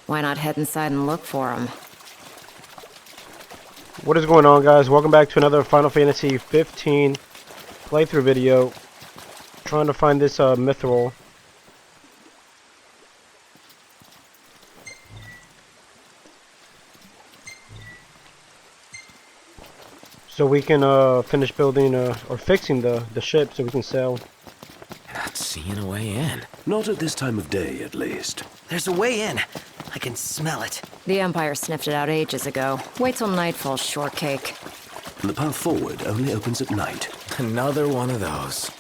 Why not head inside and look for them? What is going on, guys? Welcome back to another Final Fantasy 15 playthrough video. Trying to find this Mythril. So we can finish building or fixing the ship so we can sail. Not seeing a way in. Not at this time of day, at least. There's a way in. I can smell it. The Empire sniffed it out ages ago. Wait till nightfall, shortcake. And the path forward only opens at night. Another one of those.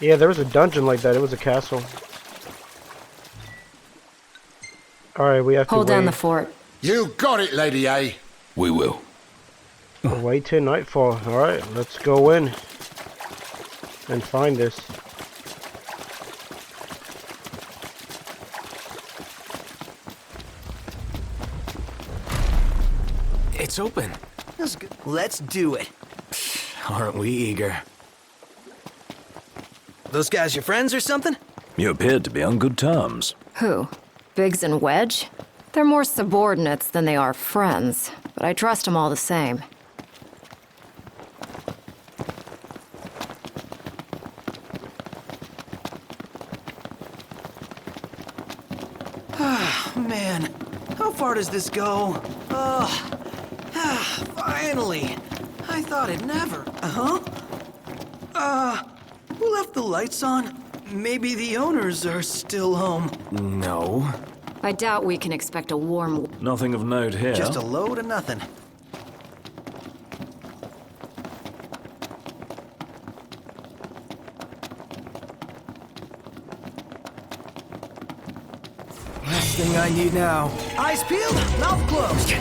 Yeah, there was a dungeon like that. It was a castle. Alright, we have to Hold down the wait. fort. You got it, Lady A. We will. Wait till nightfall. Alright, let's go in and find this. It's open. Let's do it. Aren't we eager? Those guys your friends or something? You appeared to be on good terms. Who? Biggs and Wedge? They're more subordinates than they are friends, but I trust them all the same. Man, how far does this go? Finally. I thought it'd never. Who left the lights on? Maybe the owners are still home. No. I doubt we can expect a warm... Nothing of note here. Just a load of nothing. Last thing I need now. Eyes peeled, mouth closed.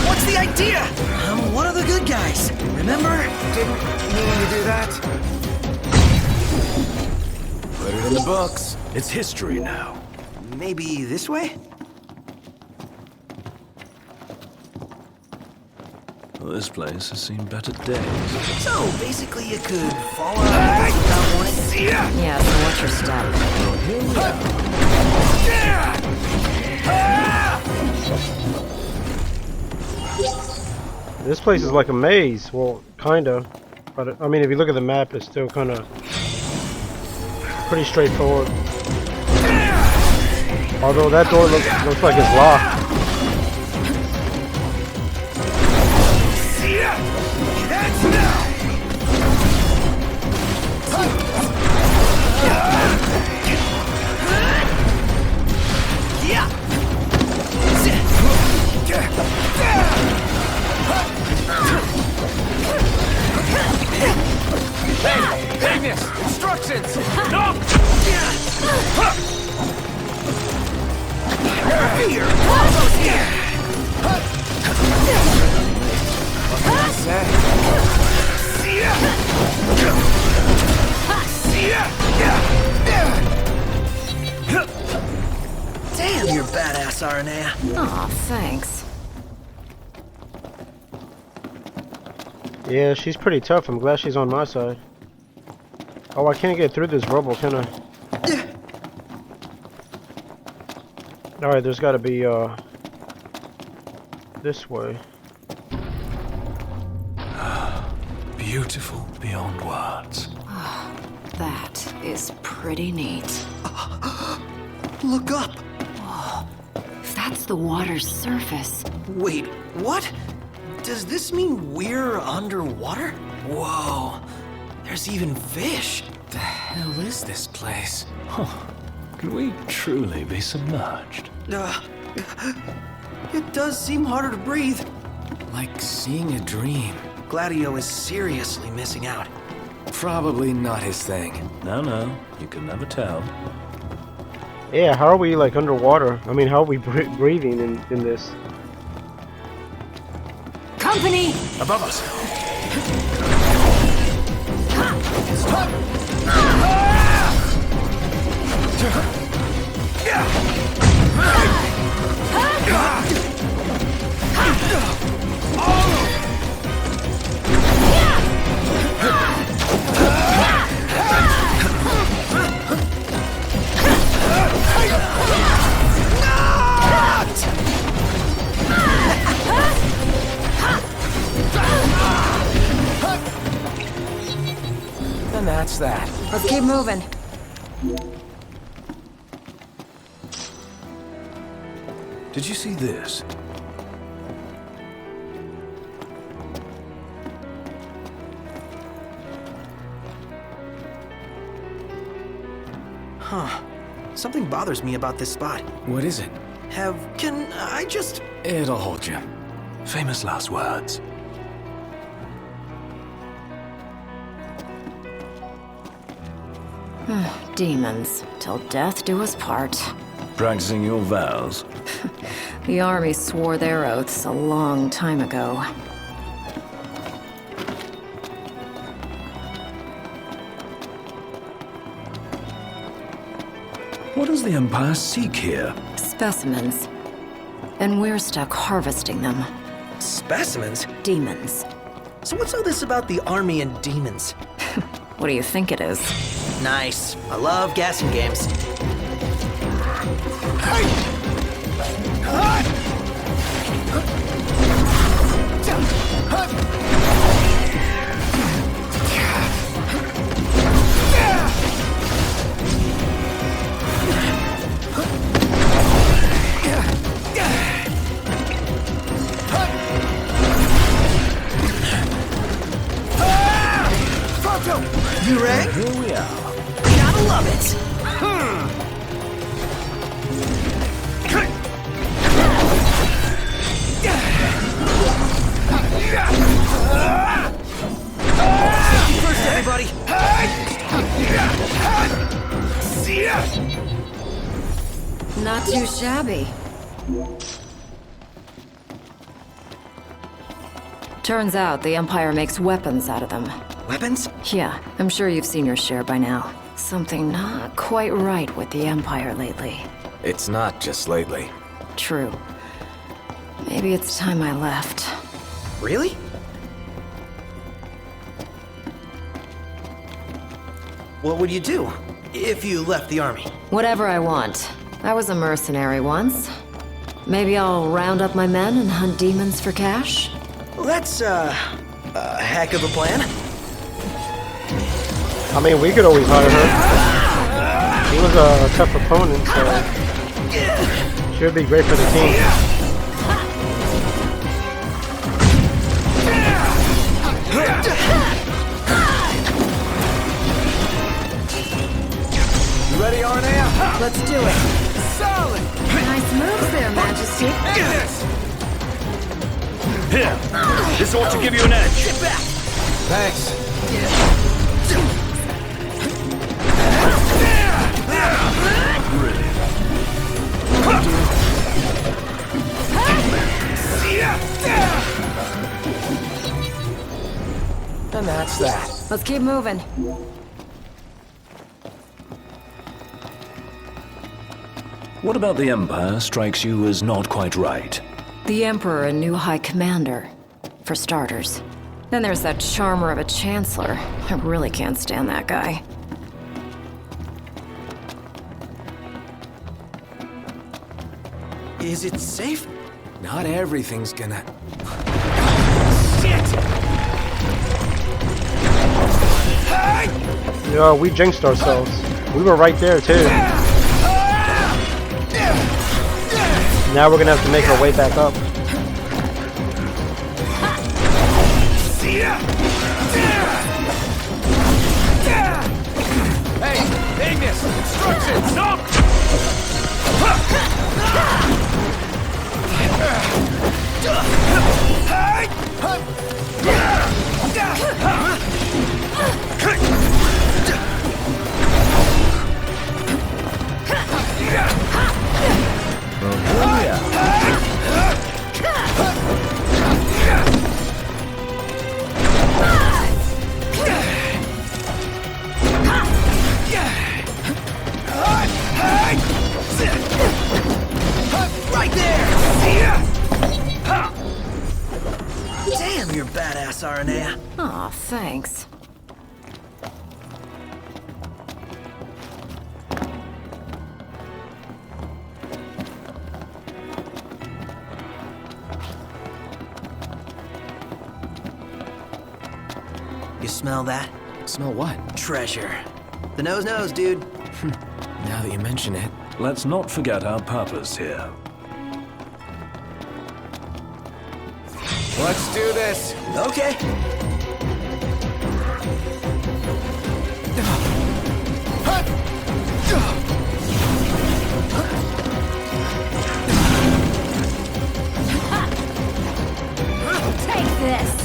What's the idea? I'm one of the good guys. Remember? Didn't mean to do that. Put it in the books. It's history now. Maybe this way? Well, this place has seen better days. So basically you could fall out of without warning. Yeah, so what's your step? Well, here we are. This place is like a maze. Well, kinda. But I mean, if you look at the map, it's still kind of pretty straightforward. Although that door looks like it's locked. Ignis! Instructions! No! Here! Damn, you're badass, Aranea. Aw, thanks. Yeah, she's pretty tough. I'm glad she's on my side. Oh, I can't get through this rubble, can I? Alright, there's gotta be, this way. Beautiful beyond words. That is pretty neat. Look up. If that's the water's surface... Wait, what? Does this mean we're underwater? Whoa. There's even fish. The hell is this place? Can we truly be submerged? It does seem harder to breathe. Like seeing a dream. Gladio is seriously missing out. Probably not his thing. No, you can never tell. Yeah, how are we like underwater? I mean, how are we breathing in this? Company! Above us! that's that. Let's keep moving. Did you see this? Huh. Something bothers me about this spot. What is it? Can I just... It'll hold you. Famous last words. Demons. Till death do us part. Practicing your vows. The army swore their oaths a long time ago. What does the Empire seek here? Specimens. And we're stuck harvesting them. specimens? Demons. So what's all this about the army and demons? What do you think it is? Nice. I love gassing games. You ready? Here we are. Gotta love it. First, everybody. Not too shabby. Turns out the Empire makes weapons out of them. Weapons? Yeah, I'm sure you've seen your share by now. Something not quite right with the Empire lately. It's not just lately. True. Maybe it's time I left. Really? What would you do if you left the army? Whatever I want. I was a mercenary once. Maybe I'll round up my men and hunt demons for cash? Well, that's, a heck of a plan. I mean, we could always hire her. She was a tough opponent, so she would be great for the team. You ready, Aranea? Let's do it. Solid! Nice moves there, Majesty. Here! This ought to give you an edge! Get back! Thanks. And that's that. Let's keep moving. What about the Empire strikes you as not quite right? The Emperor and new High Commander, for starters. Then there's that charmer of a Chancellor. I really can't stand that guy. Is it safe? Not everything's gonna... Yo, we jinxed ourselves. We were right there, too. Now we're gonna have to make our way back up. Hey, Ignis! Instructions! Stop! Right there! Damn, you're badass, Aranea. Aw, thanks. You smell that? Smell what? Treasure. The nose knows, dude. Now that you mention it. Let's not forget our purpose here. Let's do this. Okay. Take this!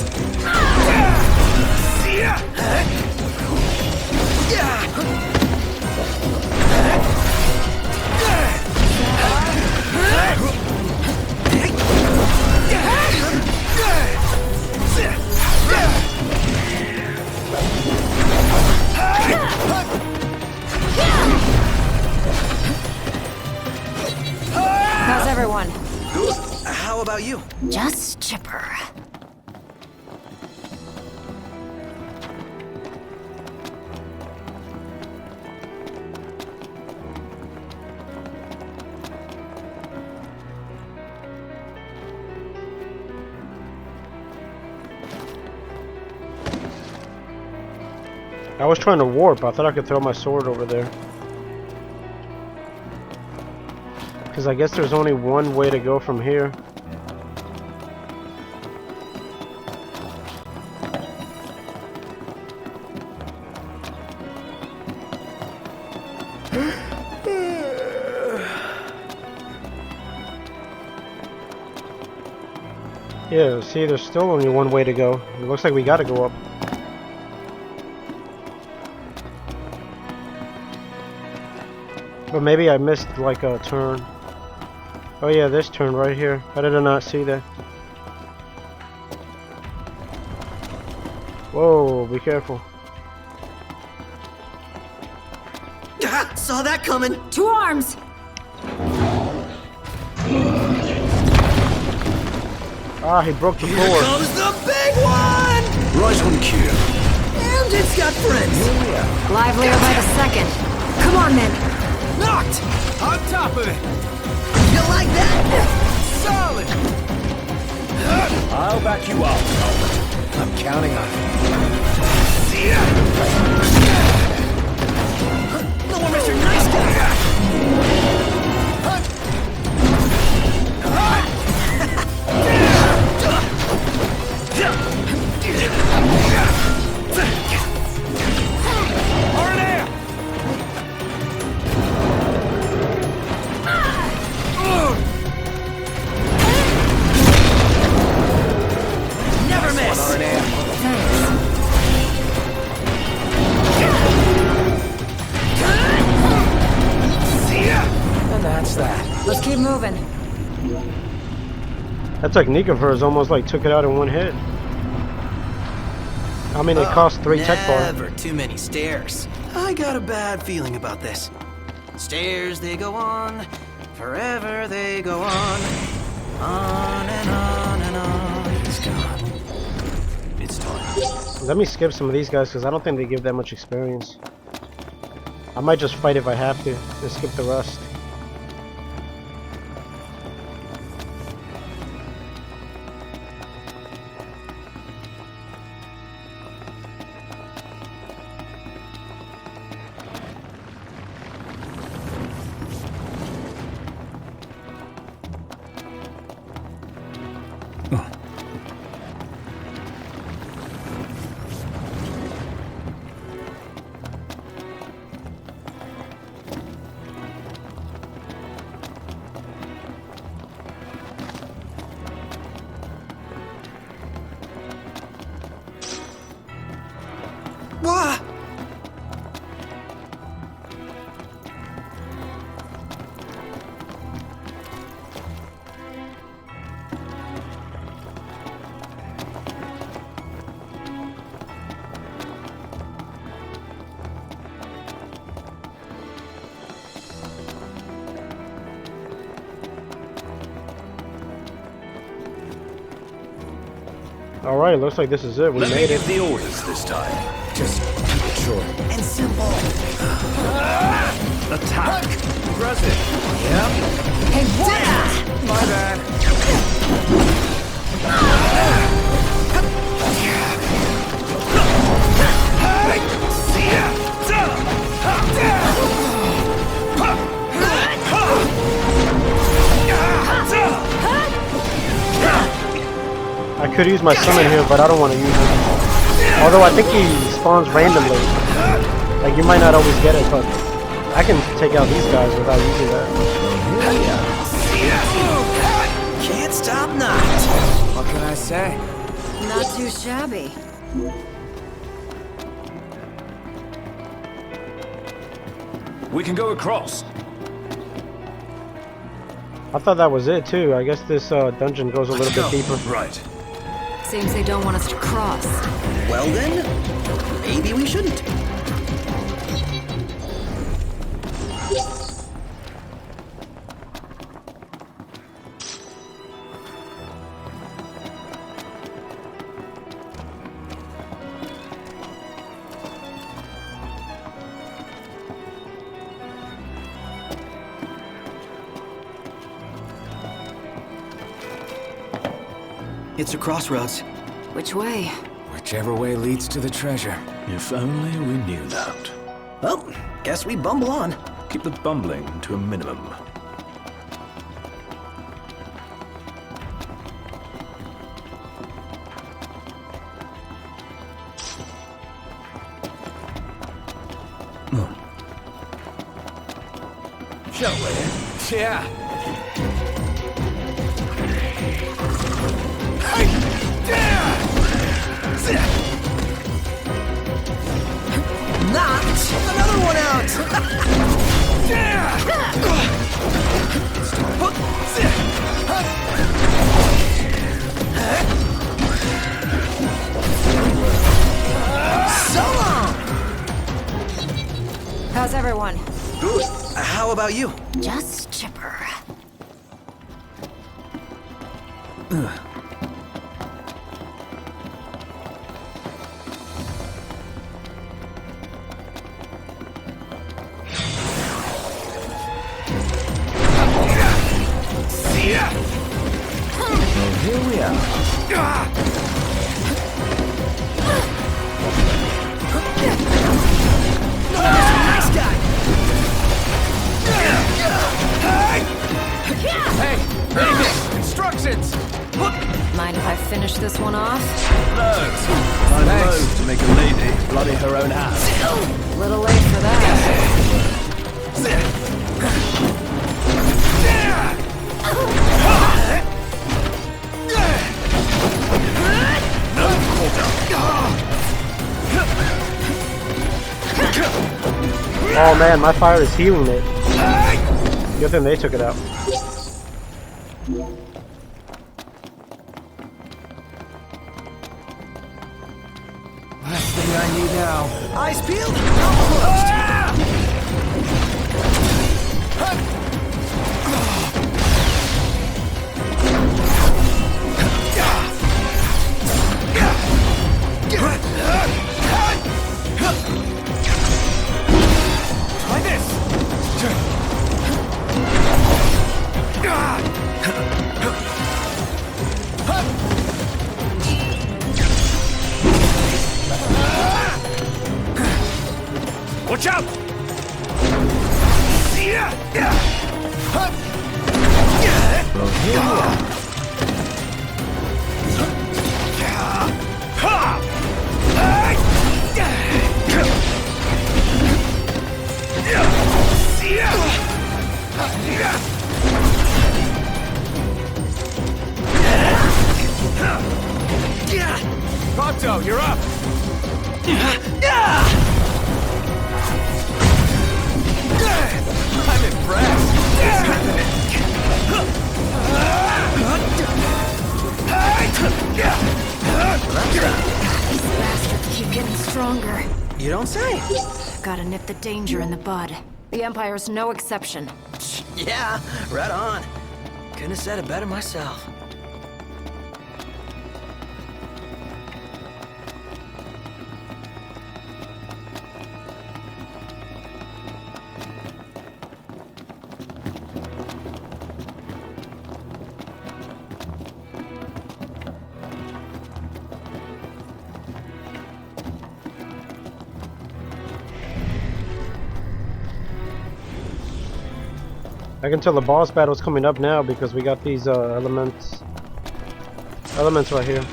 How's everyone? Good. How about you? Just chipper. I was trying to warp. I thought I could throw my sword over there. Because I guess there's only one way to go from here. Yeah, see, there's still only one way to go. It looks like we gotta go up. But maybe I missed like a turn. Oh yeah, this turn right here. How did I not see that? Whoa, be careful. Saw that coming. To arms! Ah, he broke the Here floor. comes the big one! Right on cue. And it's got friends. Livelier by the second. Come on then. Knocked! On top of it! You like that? Solid! I'll back you up. I'm counting on it. No more Mr. Nice Guy! Aranea! Never miss! Aranea. And that's that. Let's keep moving. That technique of hers almost like took it out in one hit. I mean, it cost 3 tech bar. Never too many stairs. I got a bad feeling about this. Stairs, they go on. Forever they go on. On and on and on. He's gone. It's time. Let me skip some of these guys because I don't think they give that much experience. I might just fight if I have to. Just skip the rest. Wah! Alright, looks like this is it. We Let me made it. give the orders this time. Just keep it short. And simple. Attack. Press it. Yep. Hey, what? My bad. could use my summon here, but I don't want to use it. Although I think he spawns randomly. Like, you might not always get it, but I can take out these guys without using that. Can't stop not. What can I say? Not too shabby. We can go across. I thought that was it too. I guess this dungeon goes a little bit deeper. Right. Seems they don't want us to cross. Well then, maybe we shouldn't. It's a crossroads. Which way? Whichever way leads to the treasure. If only we knew that. Well, guess we bumble on. Keep the bumbling to a minimum. Shall we? Yeah. Knocked another one out. So long. How's everyone? Good. How about you? Just chipper. Here we are. Nice guy. Hey, Vegas, instructions. Mind if I finish this one off? I'm loath to make a lady bloody her own ass. Little late for that. Oh man, my fire is healing it. Good thing they took it out. Last thing I need now. Eyes peeled. Mouth closed. Try this. Watch out! Well, here we are. Pronto, you're up. I'm impressed. These bastards keep getting stronger. You don't say. Gotta nip the danger in the bud. The Empire's no exception. Yeah, right on. Couldn't have said it better myself. I can tell the boss battle's coming up now because we got these elements right here.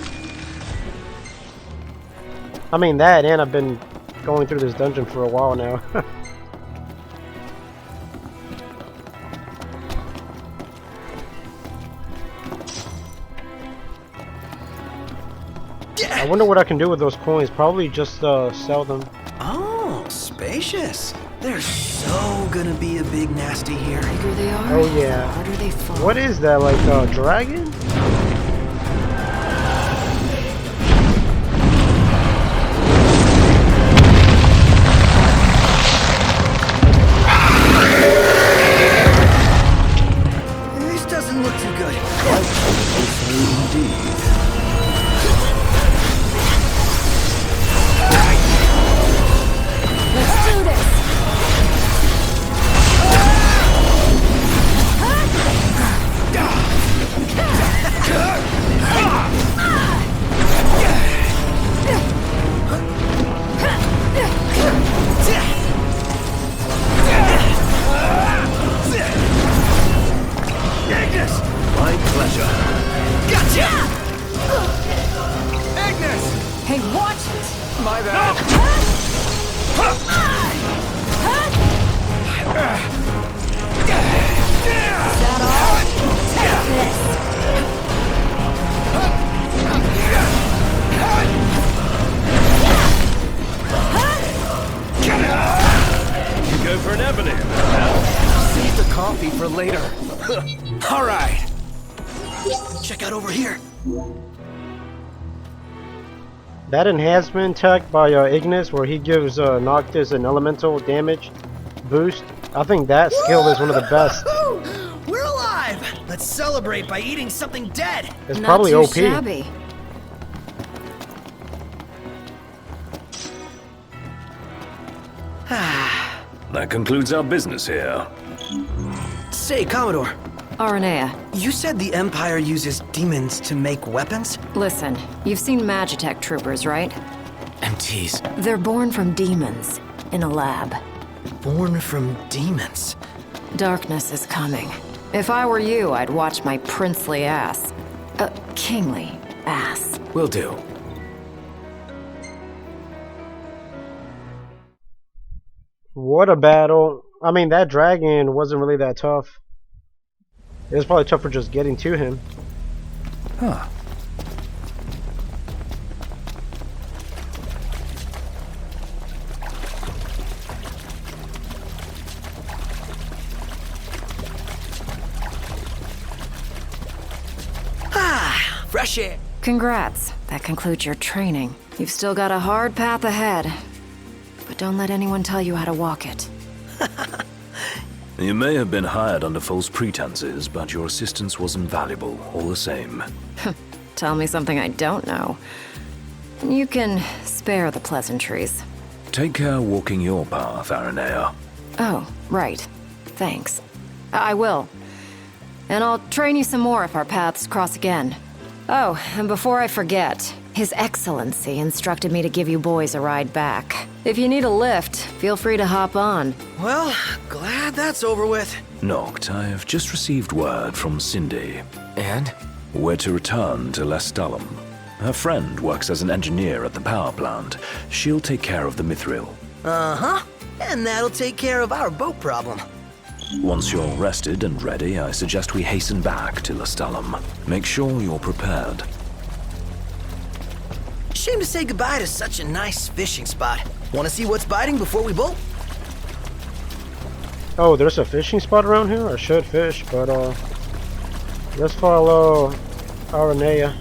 I mean that, and I've been going through this dungeon for a while now. I wonder what I can do with those coins. Probably just sell them. Oh, spacious. There's so gonna be a big nasty here. The bigger they are, Oh yeah. the harder they fall. What is that? Like a dragon? This doesn't look too good. Indeed. Let's do this! Agnes! My pleasure. Gotcha! Agnes! Hey, watch it! My bad. Is that all? Take this! You go for an ebony. Save the coffee for later. All right. Check out over here. That enhancement tech by Ignis, where he gives Noctis an elemental damage boost. I think that skill is one of the best. Woo-hoo! We're alive! Let's celebrate by eating something dead. It's Not probably too OP. shabby. That concludes our business here. Say, Commodore, Aranea, you said the Empire uses demons to make weapons? listen. You've seen Magitech troopers, right? MTs. They're born from demons in a lab. Born from demons. Darkness is coming. If I were you, I'd watch my princely ass. Kingly ass. Will do. What a battle. I mean, that dragon wasn't really that tough. It was probably tougher just getting to him. Huh. Ah, fresh air. Congrats. That concludes your training. You've still got a hard path ahead. But don't let anyone tell you how to walk it. You may have been hired under false pretenses, but your assistance was invaluable, all the same. Tell me something I don't know. You can spare the pleasantries. Take care walking your path, Aranea. Oh, right. Thanks. I will. And I'll train you some more if our paths cross again. Oh, and before I forget, His Excellency instructed me to give you boys a ride back. If you need a lift, feel free to hop on. Well, glad that's over with. Noct, I have just received word from Cindy. And? We're to return to Lestallum. Her friend works as an engineer at the power plant. She'll take care of the Mythril. Uh-huh. And that'll take care of our boat problem. Once you're rested and ready, I suggest we hasten back to Lestallum. Make sure you're prepared. Shame to say goodbye to such a nice fishing spot. Want to see what's biting before we bolt? Oh, there's a fishing spot around here? I should fish, but let's follow Aranea.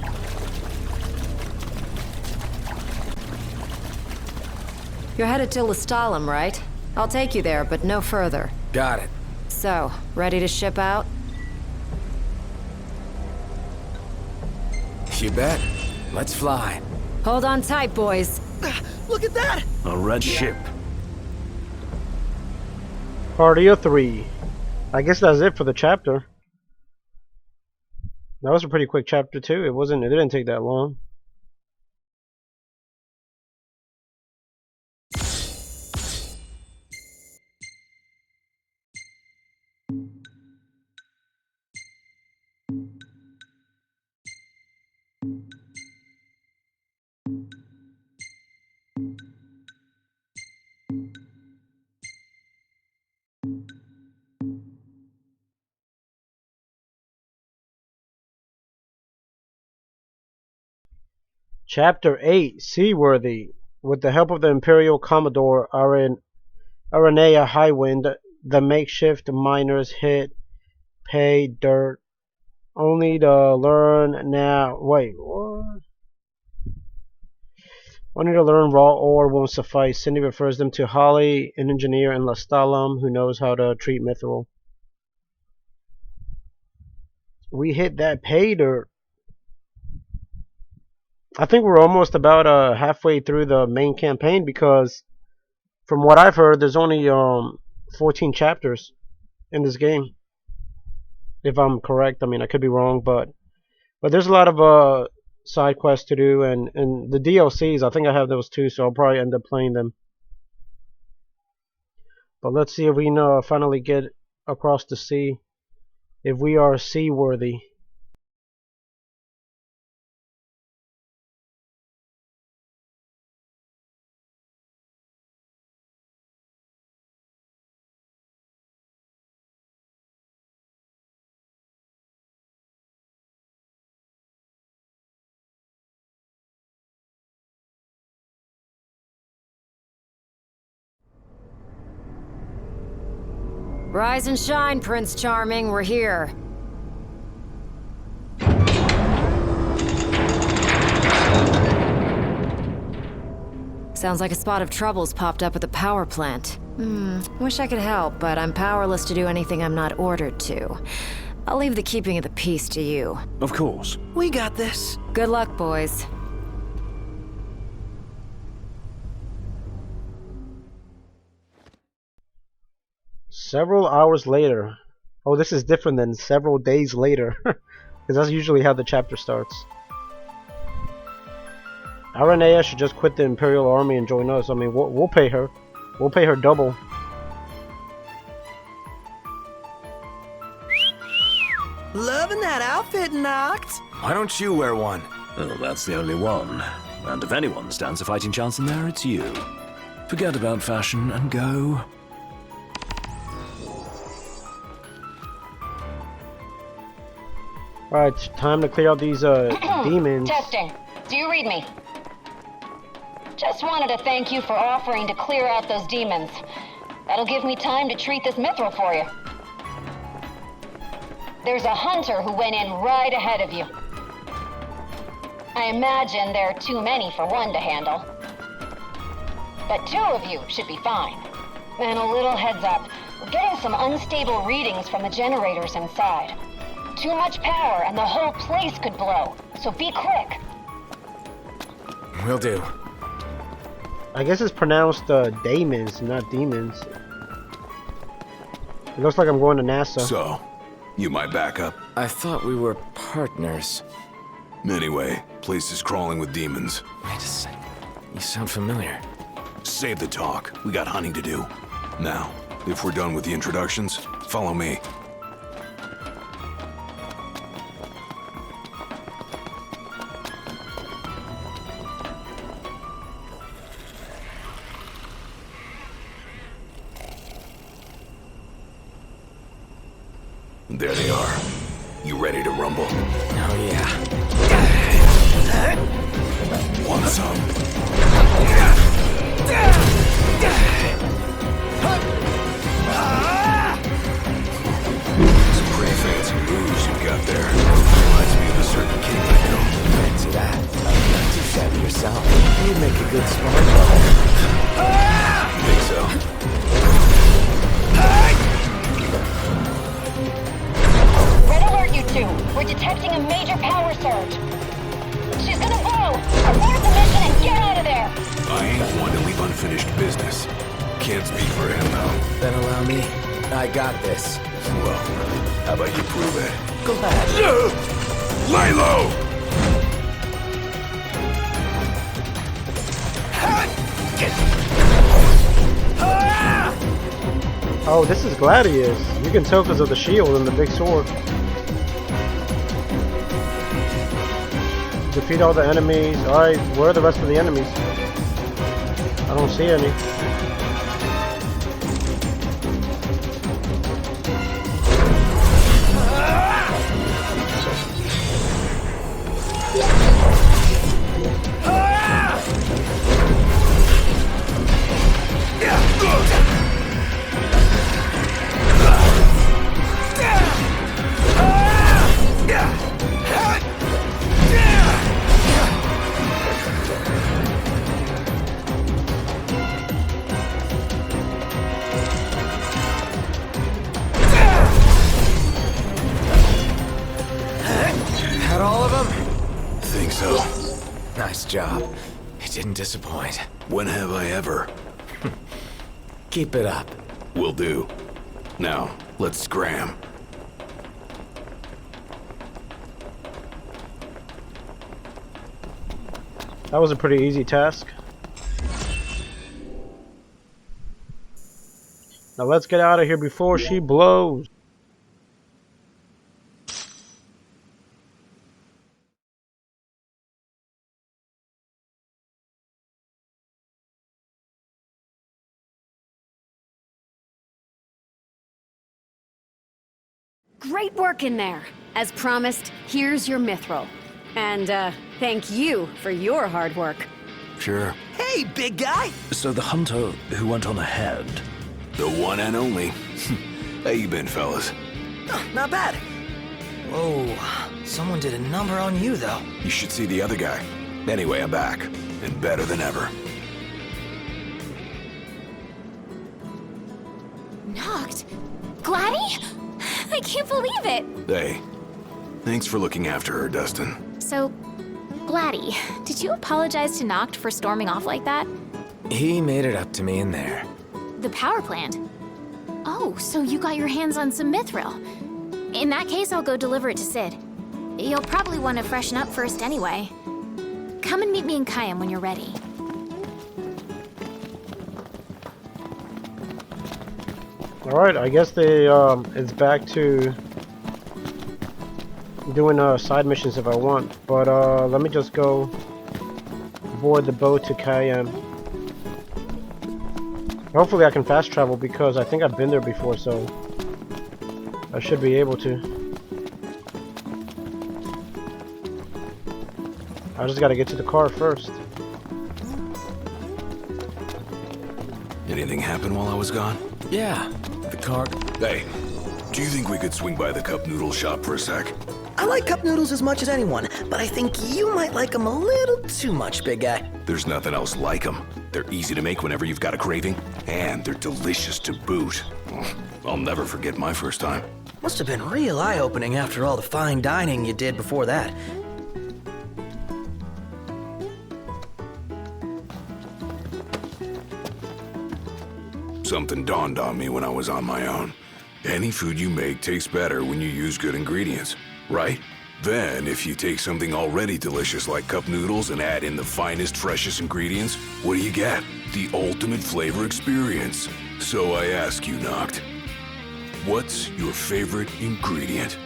You're headed to Lestallum, right? I'll take you there, but no further. Got it. So, ready to ship out? You bet. Let's fly. Hold on tight, boys. Look at that! A red ship. Party of 3. I guess that's it for the chapter. That was a pretty quick chapter too. It didn't take that long. Chapter 8, Seaworthy. With the help of the Imperial Commodore Aranea Highwind, the makeshift miners hit pay dirt only to learn now. Wait, what? Only to learn raw ore won't suffice. Cindy refers them to Holly, an engineer in Lestallum who knows how to treat Mythril. We hit that pay dirt. I think we're almost about halfway through the main campaign, because from what I've heard, there's only 14 chapters in this game. If I'm correct, I mean I could be wrong, but there's a lot of side quests to do, and the DLCs. I think I have those too, so I'll probably end up playing them. But let's see if we can finally get across the sea. If we are seaworthy. Rise and shine, Prince Charming. We're here. Sounds like a spot of trouble's popped up at the power plant. Wish I could help, but I'm powerless to do anything I'm not ordered to. I'll leave the keeping of the peace to you. Of course. We got this. Good luck, boys. Several hours later. Oh, this is different than several days later. Because that's usually how the chapter starts. Aranea should just quit the Imperial Army and join us. I mean, we'll pay her. We'll pay her double. Loving that outfit, Noctis. Why don't you wear one? Well, that's the only one. And if anyone stands a fighting chance in there, it's you. Forget about fashion and go. Alright, time to clear out these demons. Testing. Do you read me? Just wanted to thank you for offering to clear out those demons. That'll give me time to treat this Mythril for you. There's a hunter who went in right ahead of you. I imagine there are too many for one to handle. But 2 of you should be fine. And a little heads up, we're getting some unstable readings from the generators inside. Too much power and the whole place could blow, so be quick. Will do. I guess it's pronounced demons, not demons. It looks like I'm going to NASA. So, you my backup? I thought we were partners. Anyway, place is crawling with demons. Wait a second. You sound familiar. Save the talk. We got hunting to do. Now, if we're done with the introductions, follow me. There they are. You ready to rumble? Oh, yeah. Want some? Some pretty fancy moves you got there. Reminds me of a certain king I know. Fancy that. Not too shabby yourself. You'd make a good sparring partner. Think so? Red alert, you 2. We're detecting a major power surge. She's gonna blow! Abort the mission and get out of there! I ain't one to leave unfinished business. Can't speak for him, though. Then allow me. I got this. Well, how about you prove it? Go back. Lay low! Oh, this is Gladius. You can tell because of the shield and the big sword. Defeat all the enemies. Alright, where are the rest of the enemies? I don't see any. Nice job. It didn't disappoint. When have I ever? Keep it up. Will do. Now, let's scram. That was a pretty easy task. Now let's get out of here before she blows. Great work in there. As promised, here's your Mythril. And, thank you for your hard work. Sure. Hey, big guy! So the hunter who went on ahead. The one and only. How you been, fellas? Oh, not bad. Whoa, someone did a number on you, though. You should see the other guy. Anyway, I'm back. And better than ever. Knocked? Gladdy? I can't believe it! Hey, thanks for looking after her, Dustin. So, Gladdy, did you apologize to Noct for storming off like that? He made it up to me in there. The power plant? Oh, so you got your hands on some Mythril. In that case, I'll go deliver it to Sid. You'll probably want to freshen up first anyway. Come and meet me in Kayam when you're ready. Alright, I guess it's back to doing side missions if I want. But let me just go board the boat to Kayam. Hopefully I can fast travel because I think I've been there before, so I should be able to. I just gotta get to the car first. Anything happen while I was gone? Yeah, the car... Hey, do you think we could swing by the cup noodle shop for a sec? I like cup noodles as much as anyone, but I think you might like them a little too much, big guy. There's nothing else like them. They're easy to make whenever you've got a craving, and they're delicious to boot. I'll never forget my first time. Must have been real eye-opening after all the fine dining you did before that. Something dawned on me when I was on my own. Any food you make tastes better when you use good ingredients, right? Then, if you take something already delicious like cup noodles and add in the finest, freshest ingredients, what do you get? The ultimate flavor experience. So I ask you, Noct, what's your favorite ingredient?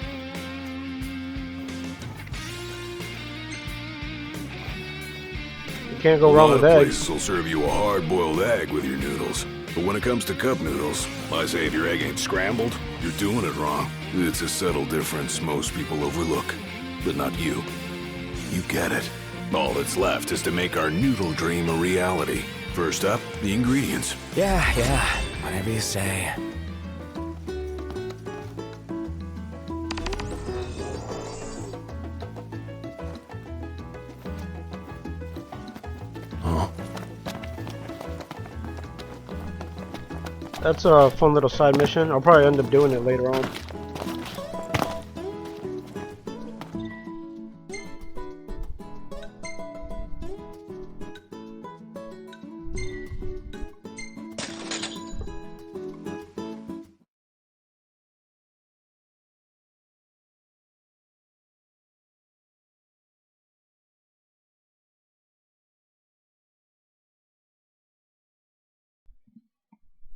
You can't go wrong with A lot of eggs. places will serve you a hard-boiled egg with your noodles. But when it comes to cup noodles, I say if your egg ain't scrambled, you're doing it wrong. It's a subtle difference most people overlook, but not you. You get it. All that's left is to make our noodle dream a reality. First up, the ingredients. Yeah, whatever you say. Huh? That's a fun little side mission. I'll probably end up doing it later on.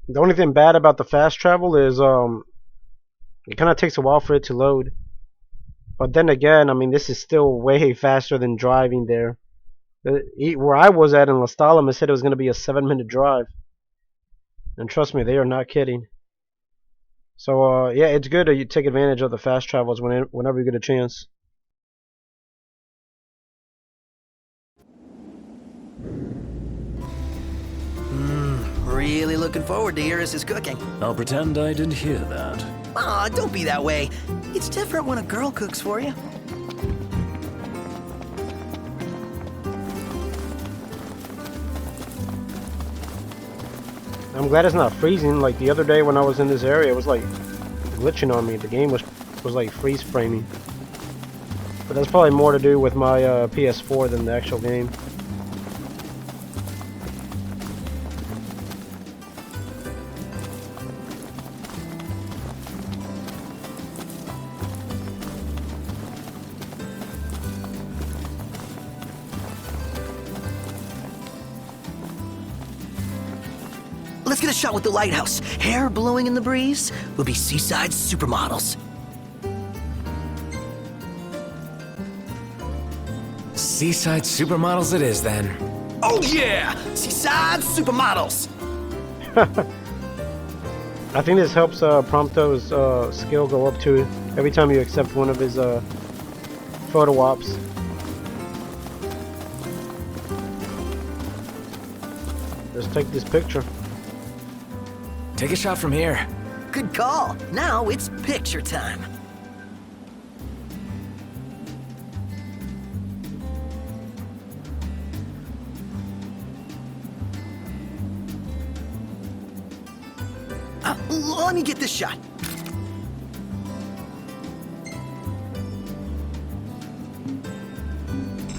The only thing bad about the fast travel is it kind of takes a while for it to load. But then again, I mean, this is still way faster than driving there. Where I was at in Lestallum, it said it was going to be a 7-minute drive. And trust me, they are not kidding. So yeah, it's good that you take advantage of the fast travels whenever you get a chance. Really looking forward to Iris' cooking. I'll pretend I didn't hear that. Aw, don't be that way. It's different when a girl cooks for you. I'm glad it's not freezing. Like the other day when I was in this area, it was like glitching on me. The game was like freeze framing. But that's probably more to do with my PS4 than the actual game. let's get a shot with the lighthouse. Hair blowing in the breeze. We'll be seaside supermodels. Seaside supermodels it is, then. Oh yeah! Seaside supermodels! I think this helps Prompto's skill go up too every time you accept one of his photo ops. Let's take this picture. Take a shot from here. Good call. Now it's picture time. Let me get this shot.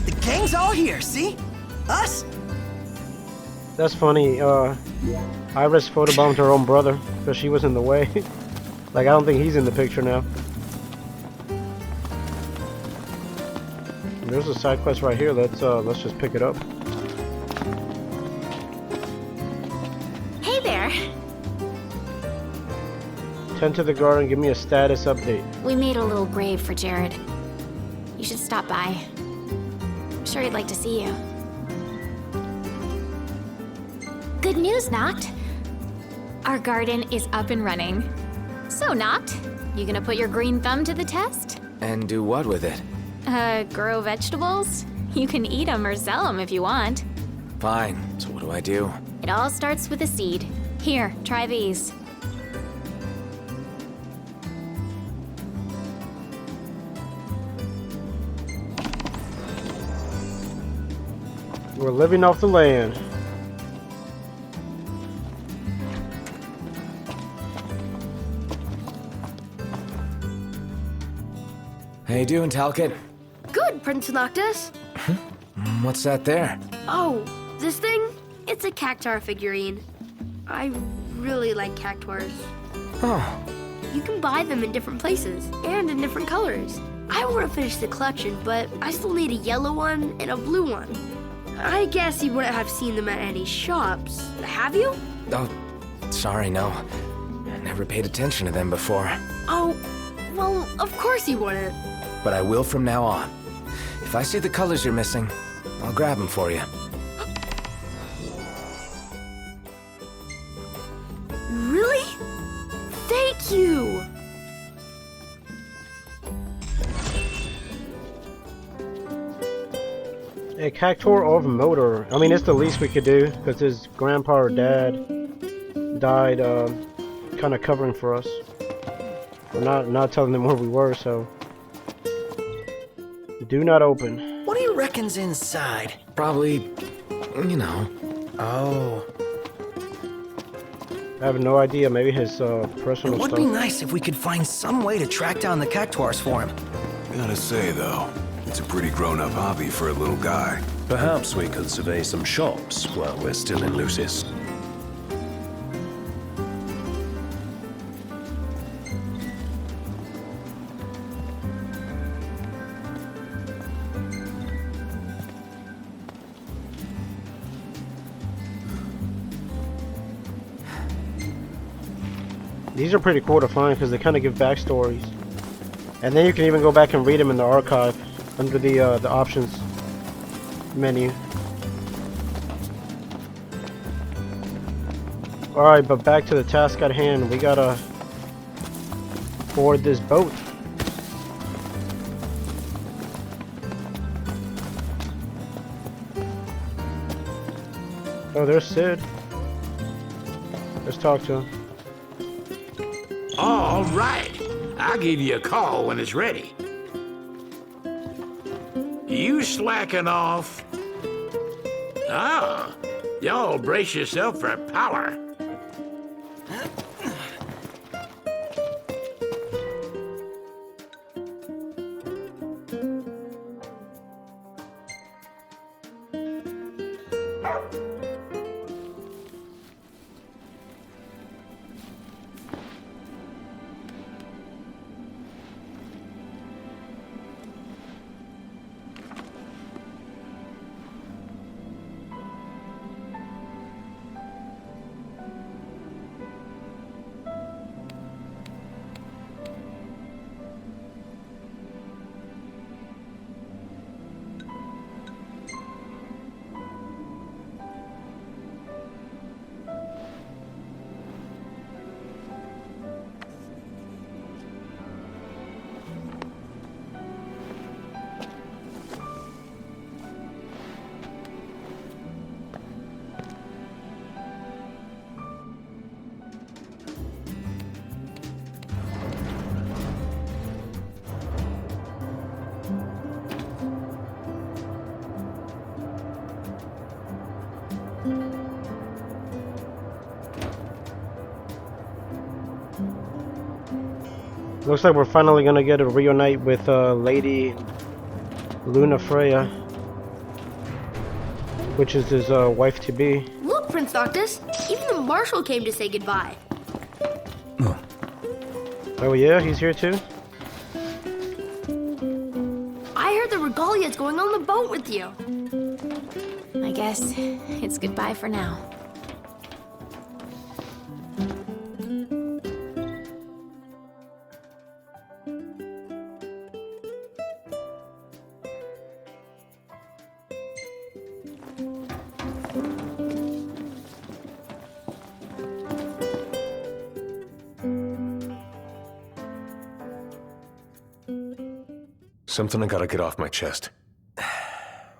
The gang's all here, see? Us? That's funny. Iris photobombed her own brother because she was in the way. Like, I don't think he's in the picture now. There's a side quest right here. Let's just pick it up. Hey there. Tend to the garden. Give me a status update. We made a little grave for Jared. You should stop by. I'm sure he'd like to see you. Good news, Noct. Our garden is up and running. So, Noct, you gonna put your green thumb to the test? And do what with it? Grow vegetables? You can eat them or sell them if you want. Fine. So what do I do? It all starts with a seed. Here, try these. We're living off the land. How you doing, Talcott? Good, Prince Noctis. What's that there? Oh, this thing? It's a cactuar figurine. I really like cactuars. Oh. You can buy them in different places and in different colors. I want to finish the collection, but I still need a yellow one and a blue one. I guess you wouldn't have seen them at any shops. Have you? Oh, sorry, no. I never paid attention to them before. Oh, well, of course you wouldn't. But I will from now on. If I see the colors you're missing, I'll grab them for you. Really? Thank you! A cactuar or motor. I mean, it's the least we could do because his grandpa or dad died, kind of covering for us. We're not telling them where we were, so do not open. What do you reckon's inside? Probably, you know. Oh. I have no idea. Maybe his personal It would stuff. be nice if we could find some way to track down the cactuars for him. Gotta say, though, it's a pretty grown-up hobby for a little guy. Perhaps we could survey some shops while we're still in Lucis. These are pretty cool to find because they kind of give backstories, and then you can even go back and read them in the archive under the options menu. All right, but back to the task at hand. We gotta board this boat. Oh, there's Sid. Let's talk to him. All right. I'll give you a call when it's ready. You slacking off? Ah, y'all brace yourself for power. Looks like we're finally gonna get a reunite with Lady Luna Freya, which is his wife to be. Look, Prince Noctis, even the Marshal came to say goodbye. Oh yeah, he's here too? I heard the Regalia's going on the boat with you. I guess it's goodbye for now. Something I gotta get off my chest.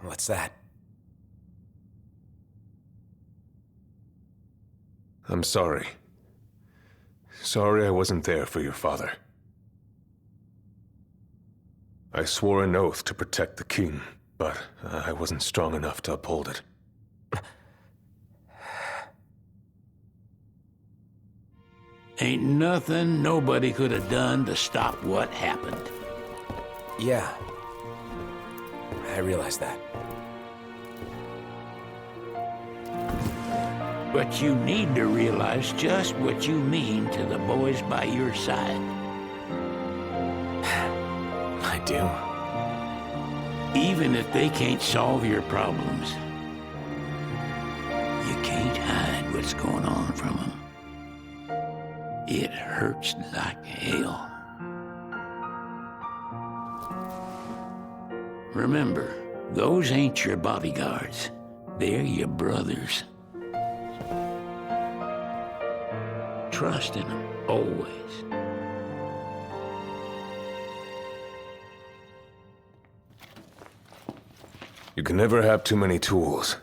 What's that? I'm sorry. Sorry I wasn't there for your father. I swore an oath to protect the king, but I wasn't strong enough to uphold it. Ain't nothing nobody could have done to stop what happened. Yeah. I realize that. But you need to realize just what you mean to the boys by your side. I do. Even if they can't solve your problems, you can't hide what's going on from them. It hurts like hell. Remember, those ain't your bodyguards. They're your brothers. Trust in them, always. You can never have too many tools.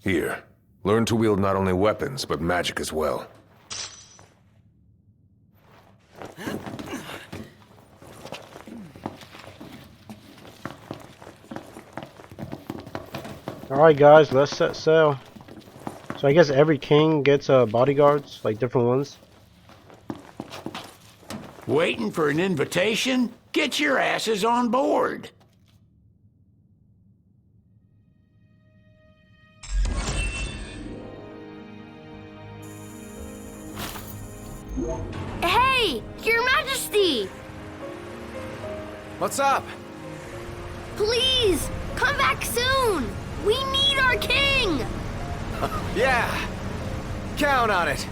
Here, learn to wield not only weapons, but magic as well. Alright guys, let's set sail. So I guess every king gets bodyguards, like different ones. Waiting for an invitation? Get your asses on board. Hey, Your Majesty! What's up? Please, come back soon! We need our king! Yeah! Count on it!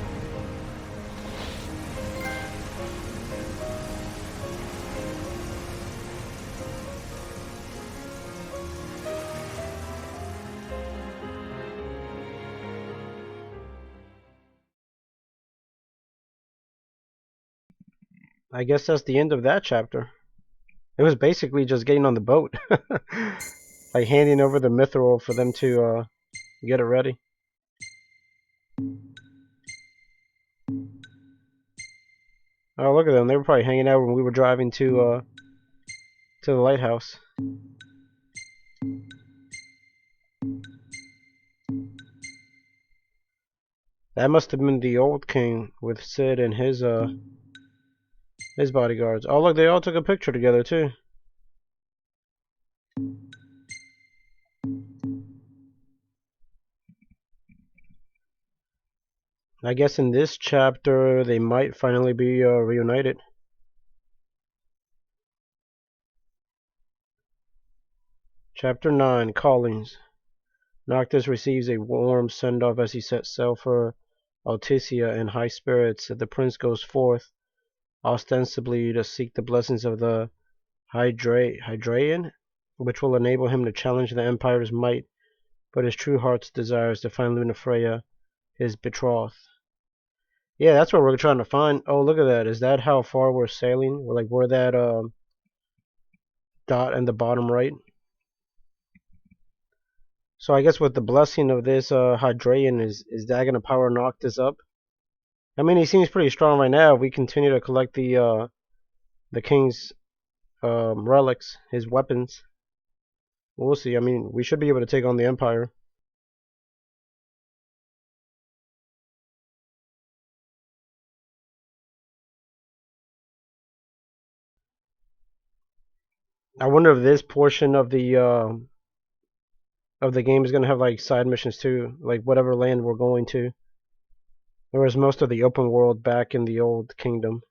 I guess that's the end of that chapter. It was basically just getting on the boat. Like handing over the Mythril for them to get it ready. Oh, look at them. They were probably hanging out when we were driving to the lighthouse. That must have been the old king with Sid and his bodyguards. Oh, look, they all took a picture together too. I guess in this chapter they might finally be reunited. Chapter 9, Callings. Noctis receives a warm send-off as he sets sail for Alticia in high spirits. The prince goes forth, ostensibly to seek the blessings of the Hydraean, which will enable him to challenge the Empire's might, but his true heart's desire is to find Luna Freya, his betrothed. Yeah, that's what we're trying to find. Oh, look at that. Is that how far we're sailing? We're that dot in the bottom right. So I guess with the blessing of this Hydraean, is that going to power Noctis up? I mean, he seems pretty strong right now. If we continue to collect the king's relics, his weapons, we'll see. I mean, we should be able to take on the Empire. I wonder if this portion of the game is gonna have like side missions too, like whatever land we're going to. Or is most of the open world back in the old kingdom?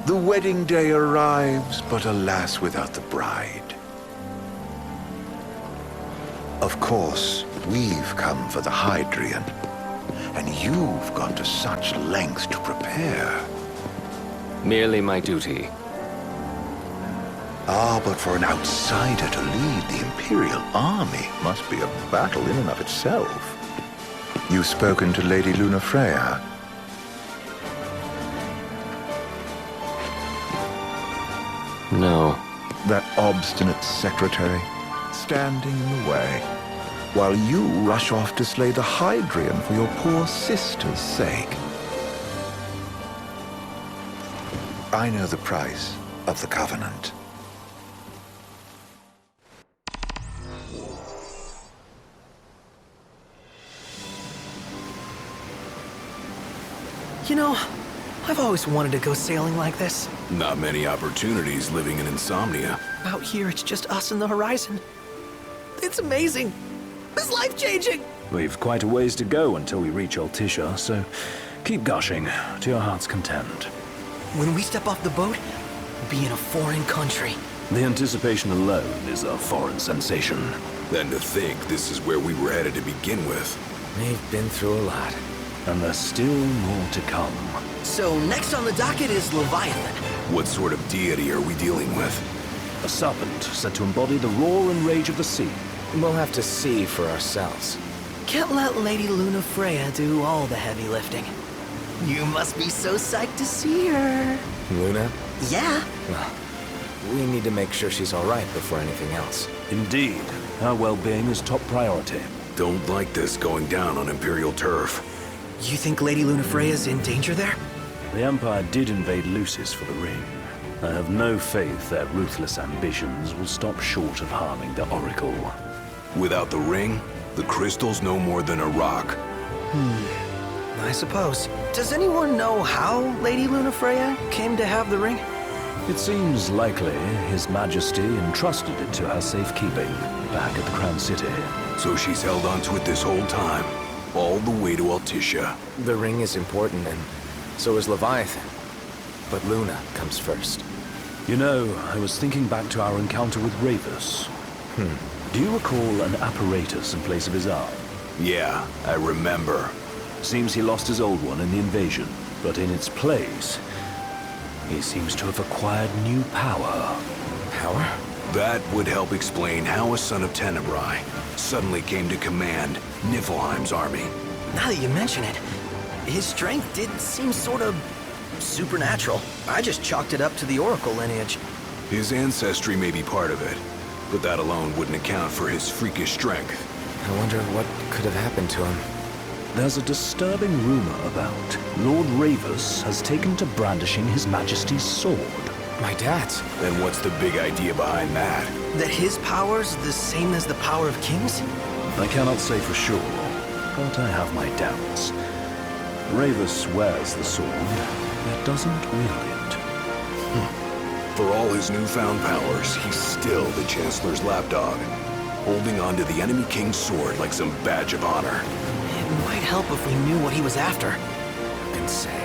The wedding day arrives, but alas, without the bride. Of course, we've come for the Hydrian, and you've gone to such lengths to prepare. Merely my duty. Ah, but for an outsider to lead the Imperial army must be a battle in and of itself. You've spoken to Lady Lunafreya. No. That obstinate secretary, standing in the way, while you rush off to slay the Hydrian for your poor sister's sake. I know the price of the Covenant. You know, I've always wanted to go sailing like this. Not many opportunities living in Insomnia. Out here, it's just us and the horizon. It's amazing. It's life-changing. We've quite a ways to go until we reach Altisha, so keep gushing to your heart's content. When we step off the boat, we'll be in a foreign country. The anticipation alone is a foreign sensation. Then to think this is where we were headed to begin with. We've been through a lot. And there's still more to come. So next on the docket is Leviathan. What sort of deity are we dealing with? A serpent said to embody the roar and rage of the sea. We'll have to see for ourselves. Can't let Lady Lunafreya do all the heavy lifting. You must be so psyched to see her. Luna? Yeah. Well, we need to make sure she's all right before anything else. Indeed. Her well-being is top priority. Don't like this going down on Imperial turf. You think Lady Lunafreya's in danger there? The Empire did invade Lucis for the ring. I have no faith their ruthless ambitions will stop short of harming the Oracle. Without the ring, the crystal's no more than a rock. I suppose. Does anyone know how Lady Lunafreya came to have the ring? It seems likely His Majesty entrusted it to her safekeeping back at the Crown City. So she's held on to it this whole time, all the way to Altisha. The ring is important, and so is Leviathan. But Luna comes first. You know, I was thinking back to our encounter with Ravus. Do you recall an apparatus in place of his arm? Yeah, I remember. Seems he lost his old one in the invasion, but in its place, he seems to have acquired new power. Power? That would help explain how a son of Tenebrae suddenly came to command Niflheim's army. Now that you mention it, his strength did seem sort of supernatural. I just chalked it up to the Oracle lineage. His ancestry may be part of it, but that alone wouldn't account for his freakish strength. I wonder what could have happened to him. There's a disturbing rumor about Lord Ravus has taken to brandishing His Majesty's sword. My dad's. Then what's the big idea behind that? That his power's the same as the power of kings? I cannot say for sure, but I have my doubts. Ravus wears the sword, yet doesn't wield it. For all his newfound powers, he's still the Chancellor's lapdog, holding on to the enemy king's sword like some badge of honor. It might help if we knew what he was after. Who can say?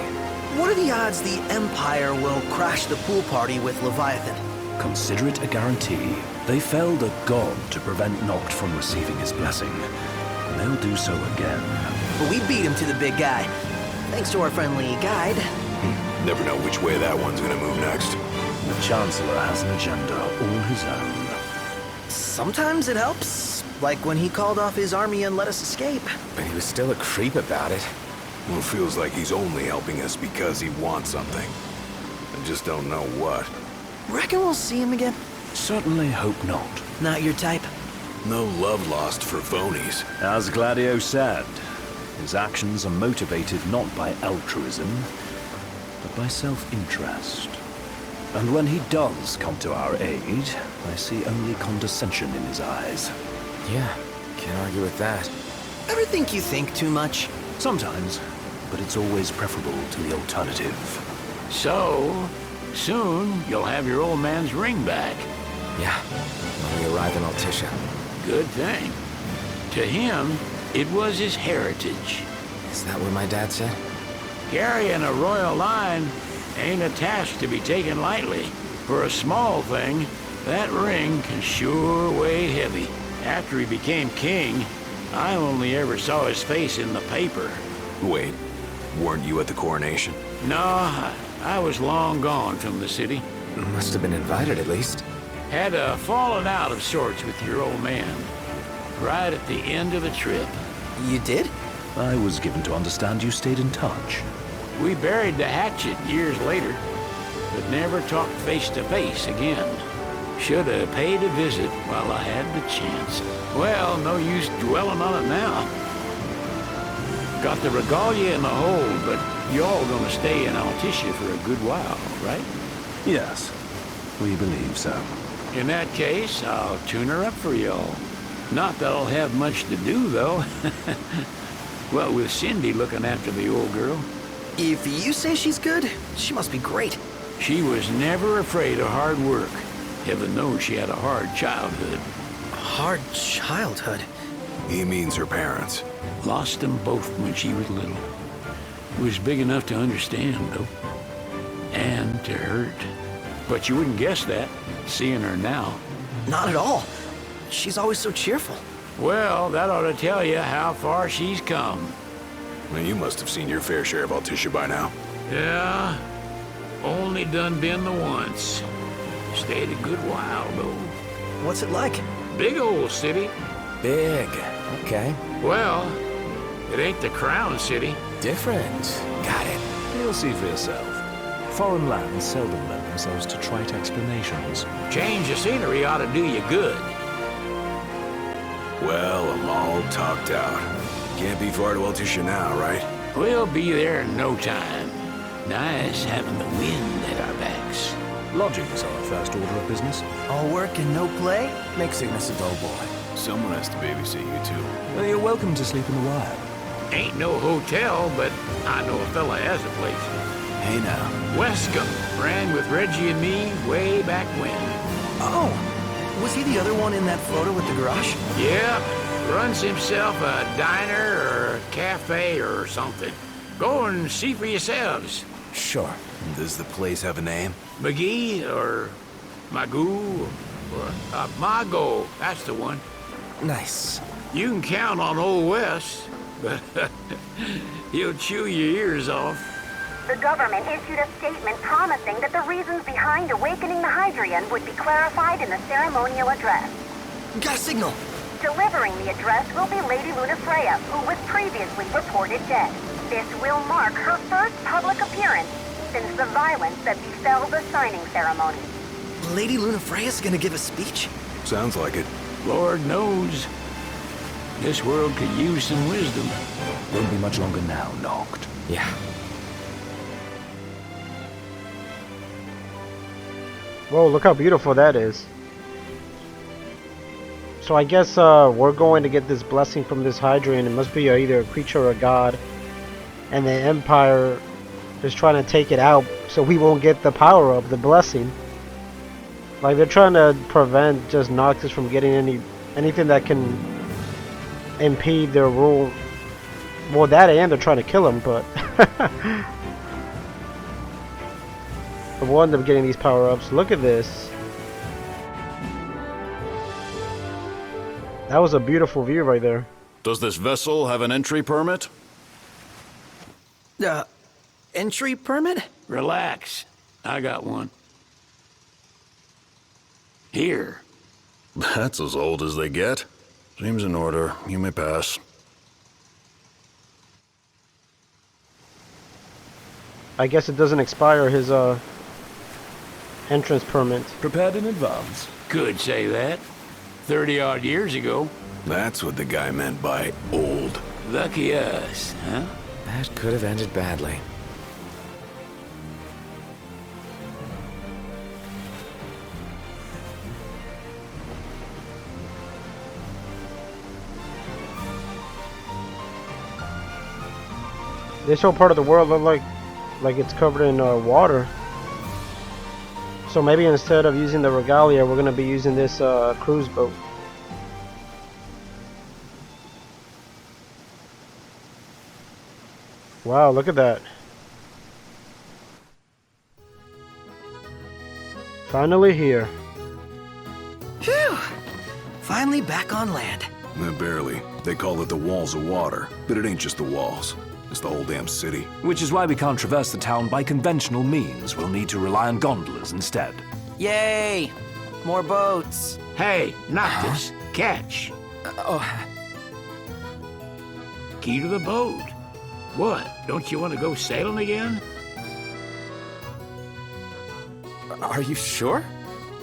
What are the odds the Empire will crash the pool party with Leviathan? Consider it a guarantee. They felled a god to prevent Noct from receiving his blessing. And they'll do so again. But we beat him to the big guy, thanks to our friendly guide. Never know which way that one's gonna move next. The Chancellor has an agenda all his own. Sometimes it helps, like when he called off his army and let us escape. But he was still a creep about it. Well, it feels like he's only helping us because he wants something. I just don't know what. Reckon we'll see him again? Certainly hope not. Not your type? No love lost for phonies. As Gladio said, His actions are motivated not by altruism, but by self-interest. And when he does come to our aid, I see only condescension in his eyes. Yeah, can't argue with that. Ever think you think too much? Sometimes, but it's always preferable to the alternative. So, soon you'll have your old man's ring back. Yeah, when we arrive in Altissia. Good thing. To him, it was his heritage. Is that what my dad said? Carrying a royal line ain't a task to be taken lightly. For a small thing, that ring can sure weigh heavy. After he became king, I only ever saw his face in the paper. Wait, weren't you at the coronation? No, I was long gone from the city. Must have been invited at least. Had a falling out of sorts with your old man. Right at the end of the trip. You did? I was given to understand you stayed in touch. We buried the hatchet years later, but never talked face to face again. Should have paid a visit while I had the chance. Well, no use dwelling on it now. Got the regalia in the hold, but y'all gonna stay in Altissia for a good while, right? Yes, we believe so. In that case, I'll tune her up for y'all. Not that I'll have much to do, though. Well, with Cindy looking after the old girl. If you say she's good, she must be great. She was never afraid of hard work. Heaven knows she had a hard childhood. Hard childhood? He means her parents. Lost them both when she was little. Was big enough to understand, though. And to hurt. But you wouldn't guess that, seeing her now. Not at all. She's always so cheerful. Well, that ought to tell you how far she's come. Well, you must have seen your fair share of Altissia by now. Yeah, only done been the once. Stayed a good while, though. What's it like? Big old city. Big. Okay. Well, it ain't the Crown City. Different. Got it. You'll see for yourself. Foreign lands seldom lend themselves to trite explanations. Change of scenery ought to do you good. Well, I'm all talked out. Can't be far to Altissia now, right? We'll be there in no time. Nice having the wind at our backs. Lodgings are our first order of business. All work and no play makes Cygnus a dull boy. Someone has to babysit you, too. Well, you're welcome to sleep in the wire. Ain't no hotel, but I know a fella has a place. Hey now. Wescombe ran with Reggie and me way back when. Oh, was he the other one in that photo with the garage? Yep, runs himself a diner or a cafe or something. Go and see for yourselves. Sure. Does the place have a name? McGee or Magoo or Mago, that's the one. Nice. You can count on Old Wes, but he'll chew your ears off. The government issued a statement promising that the reasons behind awakening the Hydrian would be clarified in the ceremonial address. Got a signal. Delivering the address will be Lady Lunafreya, who was previously reported dead. This will mark her first public appearance since the violence that befell the signing ceremony. Lady Lunafreya's gonna give a speech? Sounds like it. Lord knows. This world could use some wisdom. Won't be much longer now, Noct. Yeah. Whoa, look how beautiful that is. So I guess we're going to get this blessing from this Hydrian. It must be either a creature or a god. And the Empire is trying to take it out so we won't get the power of the blessing. Like they're trying to prevent just Noctis from getting anything that can impede their rule. Well, that and they're trying to kill him, but we'll end up getting these power-ups. Look at this. That was a beautiful view right there. Does this vessel have an entry permit? Entry permit? Relax. I got one. Here. That's as old as they get. Seems in order. You may pass. I guess it doesn't expire, his entrance permit. Prepared in advance. Could say that. 30-odd years ago. That's what the guy meant by old. Lucky us, huh? That could have ended badly. This whole part of the world look like it's covered in water. So maybe instead of using the regalia, we're gonna be using this cruise boat. Wow, look at that. Finally here. Phew! Finally back on land. Barely. They call it the walls of water, but it ain't just the walls. It's the whole damn city. Which is why we can't traverse the town by conventional means. We'll need to rely on gondolas instead. Yay! More boats. Hey, Noctis, catch. Key to the boat. What? Don't you want to go sailing again? Are you sure?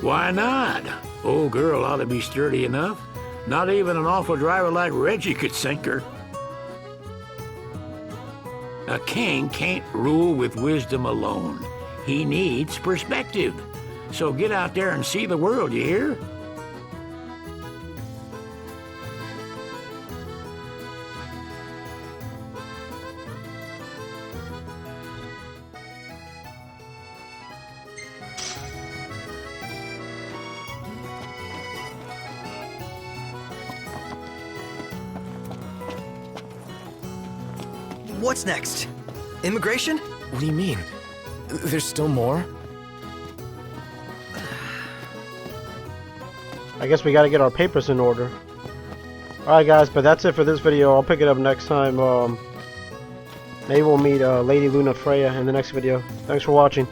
Why not? Old girl ought to be sturdy enough. Not even an awful driver like Reggie could sink her. A king can't rule with wisdom alone. He needs perspective. So get out there and see the world, you hear? What's next? Immigration? What do you mean? There's still more? I guess we gotta get our papers in order. Alright guys, but that's it for this video. I'll pick it up next time. Maybe we'll meet Lady Lunafreya in the next video. Thanks for watching.